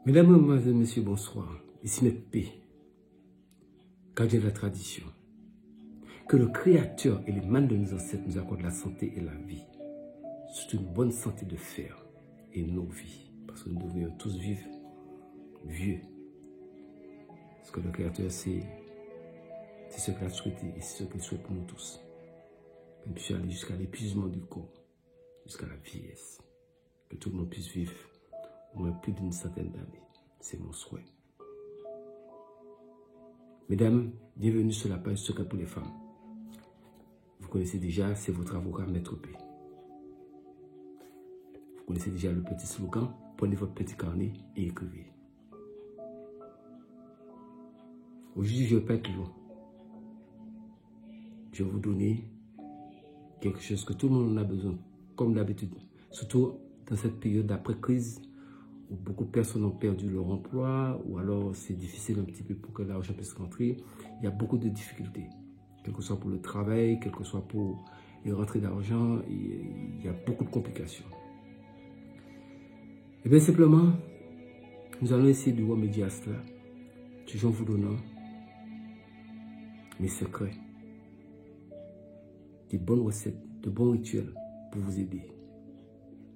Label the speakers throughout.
Speaker 1: Mesdames, Mesdemoiselles, Messieurs, bonsoir. Ici Maître P, gardien de la tradition. Que le Créateur et les mains de nos ancêtres nous accordent la santé et la vie. Surtout une bonne santé de fer et nos vies. Parce que nous devrions tous vivre vieux. Parce que le Créateur, c'est ce qu'il a souhaité et c'est ce qu'il souhaite pour nous tous. Même puis aller jusqu'à l'épuisement du corps, jusqu'à la vieillesse. Que tout le monde puisse vivre au moins plus d'une centaine d'années. C'est mon souhait. Mesdames, bienvenue sur la page Secret pour les femmes. Vous connaissez déjà, c'est votre avocat Maître P. Vous connaissez déjà le petit slogan, prenez votre petit carnet et écrivez. Aujourd'hui, je ne vais pas être long. Je vais vous donner quelque chose que tout le monde en a besoin, comme d'habitude. Surtout dans cette période d'après-crise, où beaucoup de personnes ont perdu leur emploi, ou alors c'est difficile un petit peu pour que l'argent puisse rentrer. Il y a beaucoup de difficultés, quel que soit pour le travail, quel que soit pour les rentrées d'argent, il y a beaucoup de complications. Et bien simplement, nous allons essayer de remédier à cela, toujours en vous donnant mes secrets, des bonnes recettes, de bons rituels pour vous aider.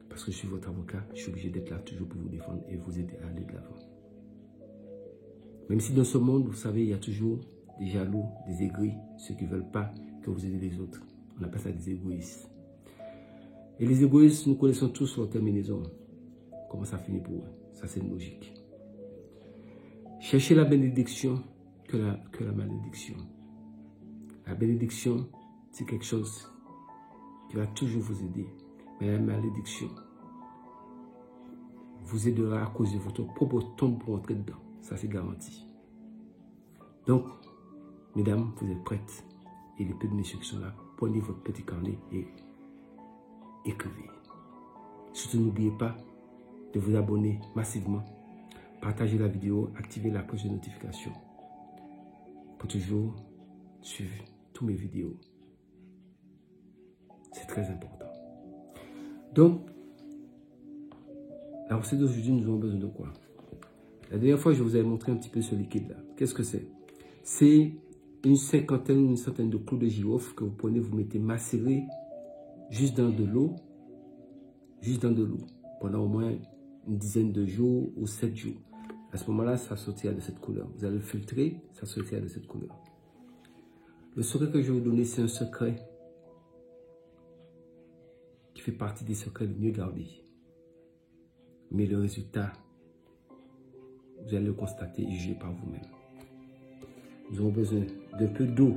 Speaker 1: Parce que je suis votre avocat, je suis obligé d'être là toujours pour vous défendre et vous aider à aller de l'avant. Même si dans ce monde, vous savez, il y a toujours des jaloux, des aigris, ceux qui ne veulent pas que vous aidiez les autres. On appelle ça des égoïstes. Et les égoïstes, nous connaissons tous leur terminaison. Comment ça finit pour eux? Ça, c'est une logique. Cherchez la bénédiction que la malédiction. La bénédiction, c'est quelque chose qui va toujours vous aider. Mais la malédiction vous aidera à cause de votre propre tombe pour entrer dedans. Ça, c'est garanti. Donc, mesdames, vous êtes prêtes. Et les peu de messieurs qui sont là, prenez votre petit carnet et écrivez. Surtout, n'oubliez pas de vous abonner massivement. Partagez la vidéo, activez la cloche de notification pour toujours suivre toutes mes vidéos. C'est très important. Donc, la recette d'aujourd'hui, nous avons besoin de quoi? La dernière fois, je vous avais montré un petit peu ce liquide-là. Qu'est-ce que c'est? C'est une cinquantaine ou une centaine de clous de girofle que vous prenez, vous mettez macéré juste dans de l'eau, pendant au moins une dizaine de jours ou 7 jours. À ce moment-là, ça sortira de cette couleur. Vous allez le filtrer, ça sortira de cette couleur. Le secret que je vais vous donner, c'est un secret qui fait partie des secrets les mieux gardés. Mais le résultat, vous allez le constater et juger par vous-même. Nous avons besoin d'un peu d'eau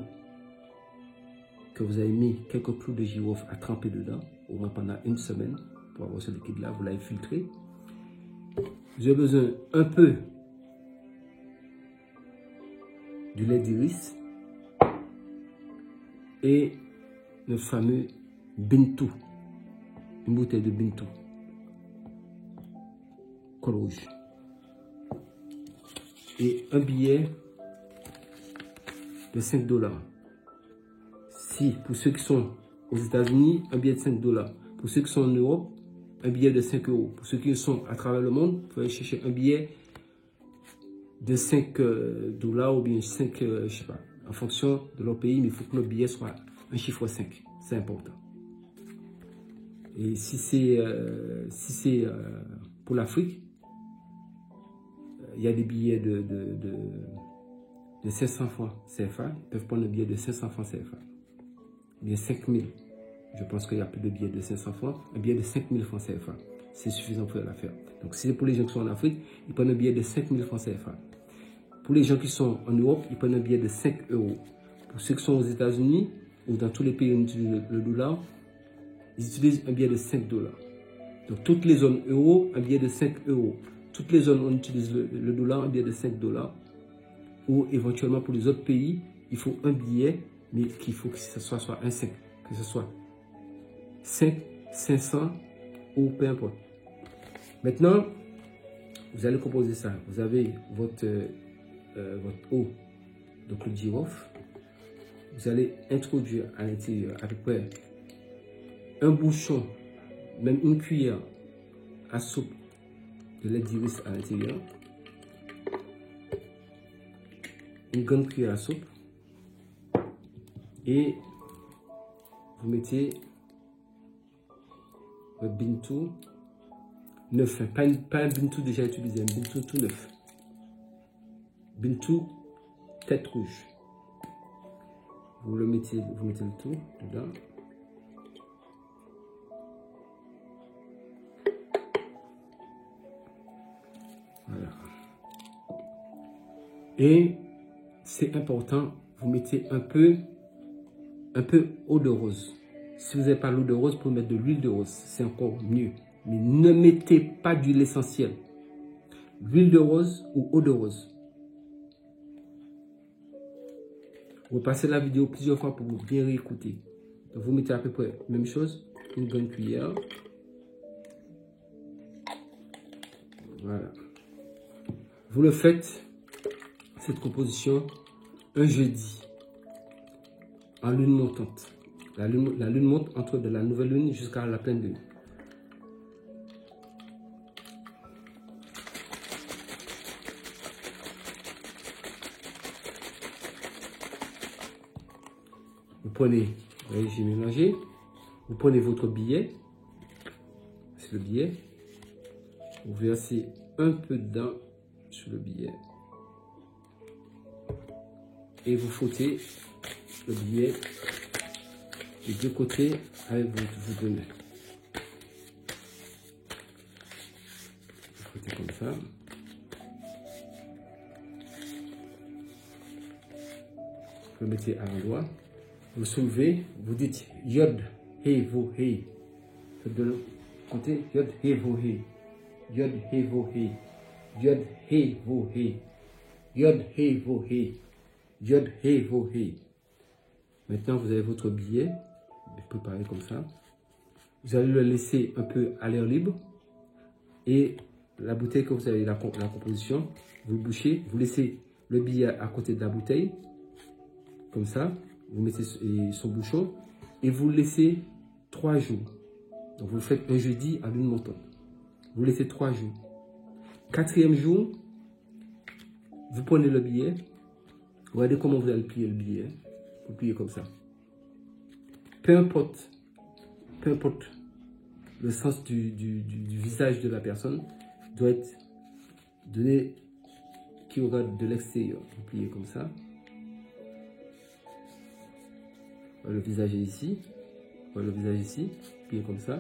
Speaker 1: que vous avez mis quelques clous de girofle à tremper dedans, au moins pendant une semaine, pour avoir ce liquide-là, vous l'avez filtré. Vous avez besoin un peu du lait d'iris et le fameux bintou, une bouteille de bintou. Col rouge et un billet de 5 $. Si pour ceux qui sont aux États-Unis, un billet de 5 $. Pour ceux qui sont en Europe, un billet de 5 €. Pour ceux qui sont à travers le monde, vous pouvez chercher un billet de 5 $ ou bien 5, je sais pas, en fonction de leur pays, mais il faut que le billet soit un chiffre 5. C'est important. Et si c'est pour l'Afrique, il y a des billets de 500 francs CFA. Ils peuvent prendre un billet de 500 francs CFA. Ou bien 5000. Je pense qu'il y a plus de billets de 500 francs. Un billet de 5000 francs CFA. C'est suffisant pour l'affaire. Donc, si c'est pour les gens qui sont en Afrique, ils prennent un billet de 5000 francs CFA. Pour les gens qui sont en Europe, ils prennent un billet de 5 €. Pour ceux qui sont aux États-Unis, ou dans tous les pays où on utilise le dollar, ils utilisent un billet de 5 $. Donc, toutes les zones euro, un billet de 5 €. Toutes les zones où on utilise le dollar, un billet de 5 $. Ou éventuellement pour les autres pays, il faut un billet, mais qu'il faut que ce soit un 5. Que ce soit 5, 500 ou peu importe. Maintenant, vous allez composer ça. Vous avez votre eau de clou de girofle. Vous allez introduire à l'intérieur à peu près un bouchon, même une cuillère à soupe de lait d'iris à l'intérieur. une grande cuillère à soupe et vous mettez le bintou neuf, pas un bintou déjà utilisé, un bintou tout neuf. Bintou tête rouge. Vous mettez le tout dedans. Voilà. Et c'est important, vous mettez un peu eau de rose. Si vous n'avez pas l'eau de rose, vous pouvez mettre de l'huile de rose, c'est encore mieux. Mais ne mettez pas d'huile essentielle. L'huile de rose ou eau de rose. Vous passez la vidéo plusieurs fois pour vous bien réécouter. Donc vous mettez à peu près la même chose, une bonne cuillère. Voilà. Vous le faites, cette composition, un jeudi, en lune montante. La lune monte entre de la nouvelle lune jusqu'à la pleine lune. Vous prenez, vous voyez, j'ai mélangé. Vous prenez votre billet, c'est le billet. Vous versez un peu dedans sur le billet. Et vous frottez le billet des deux côtés avec vos deux mains. Vous frottez comme ça. Vous le mettez à l'endroit. Vous soulevez, vous dites yod, he, vo, he. Faites de l'eau. Comptez yod, he, vo, he. Yod, he, vo, he. Yod, he, vo, he. Yod, he, vo, he. Yod, he, vo, he. Maintenant, vous avez votre billet, préparé comme ça. Vous allez le laisser un peu à l'air libre. Et la bouteille que vous avez, la composition, vous le bouchez, vous laissez le billet à côté de la bouteille, comme ça. Vous mettez son bouchon et vous le laissez 3 jours. Donc, vous le faites un jeudi à lune montante. Vous laissez 3 jours. 4e jour, vous prenez le billet. Regardez comment vous allez plier le billet. Vous pliez comme ça. Peu importe le sens du visage de la personne, doit être donné qui regarde de l'extérieur. Vous pliez comme ça. Le visage est ici. Le visage ici. Pliez comme ça.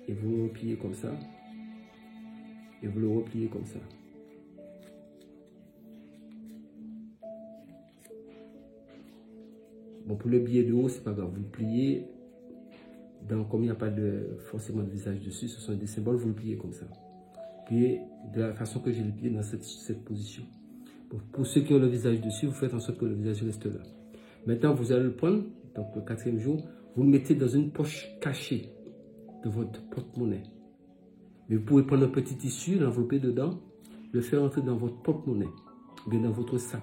Speaker 1: Et vous le repliez comme ça. Et vous le repliez comme ça. Bon, pour le billet de haut, c'est pas grave. Vous le pliez. Comme il n'y a pas forcément de visage dessus, ce sont des symboles, vous le pliez comme ça. Pliez de la façon que j'ai le plié dans cette position. Bon, pour ceux qui ont le visage dessus, vous faites en sorte que le visage reste là. Maintenant, vous allez le prendre, donc le 4e jour, vous le mettez dans une poche cachée de votre porte-monnaie. Mais vous pouvez prendre un petit tissu, l'envelopper dedans, le faire entrer dans votre porte-monnaie, ou bien dans votre sac.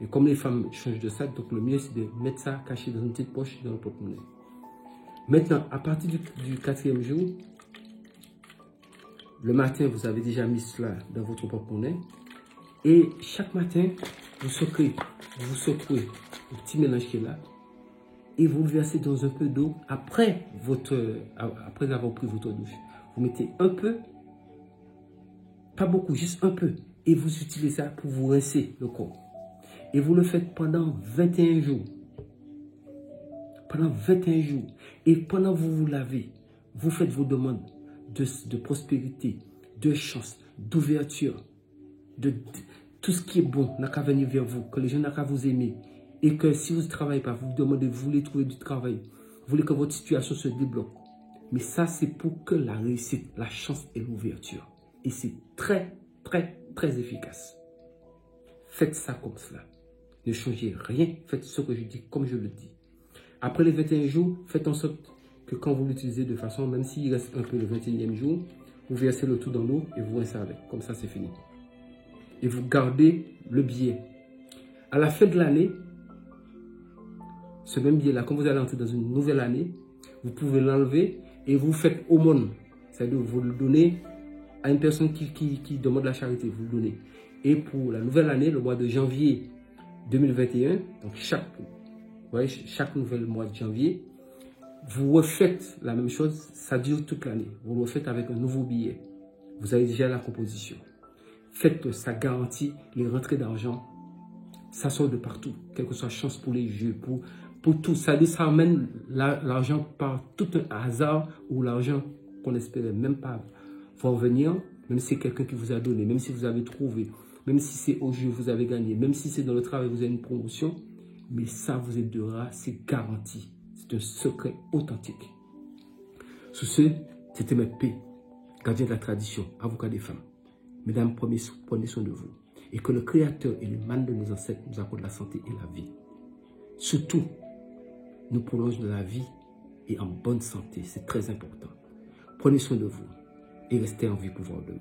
Speaker 1: Et comme les femmes changent de sac, donc le mieux c'est de mettre ça caché dans une petite poche dans le porte-monnaie. Maintenant, à partir du 4e jour, le matin, vous avez déjà mis cela dans votre porte-monnaie. Et chaque matin, vous secouez le petit mélange qui est là. Et vous le versez dans un peu d'eau après avoir pris votre douche. Vous mettez un peu, pas beaucoup, juste un peu. Et vous utilisez ça pour vous rincer le corps. Et vous le faites pendant 21 jours. Pendant 21 jours. Et pendant que vous vous lavez, vous faites vos demandes de prospérité, de chance, d'ouverture, de tout ce qui est bon n'a qu'à venir vers vous, que les gens n'ont qu'à vous aimer. Et que si vous ne travaillez pas, vous demandez, vous voulez trouver du travail, vous voulez que votre situation se débloque. Mais ça, c'est pour que la réussite, la chance et l'ouverture. Et c'est très, très, très efficace. Faites ça comme cela. Ne changez rien. Faites ce que je dis comme je le dis. Après les 21 jours, faites en sorte que quand vous l'utilisez de façon, même s'il reste un peu le 21e jour, vous versez le tout dans l'eau et vous rincez avec. Comme ça, c'est fini. Et vous gardez le billet. À la fin de l'année, ce même billet-là, quand vous allez entrer dans une nouvelle année, vous pouvez l'enlever et vous faites aumône. C'est-à-dire vous le donnez à une personne qui demande la charité. Vous le donnez. Et pour la nouvelle année, le mois de janvier 2021, donc chaque nouvel mois de janvier, vous refaites la même chose, ça dure toute l'année. Vous le refaites avec un nouveau billet. Vous avez déjà la composition. Faites, ça garantit les rentrées d'argent. Ça sort de partout, quelle que soit la chance pour les jeux, pour tout. Ça amène l'argent par tout un hasard ou l'argent qu'on n'espérait même pas voir venir, même si c'est quelqu'un qui vous a donné, même si vous avez trouvé, même si c'est au jeu vous avez gagné, même si c'est dans le travail vous avez une promotion, mais ça vous aidera, c'est garanti. C'est un secret authentique. Sur ce, c'était MP, gardien de la tradition, avocat des femmes. Mesdames, prenez soin de vous. Et que le Créateur et le man de nos ancêtres nous accordent la santé et la vie. Surtout, nous prolonge de la vie et en bonne santé. C'est très important. Prenez soin de vous et restez en vie pour voir demain.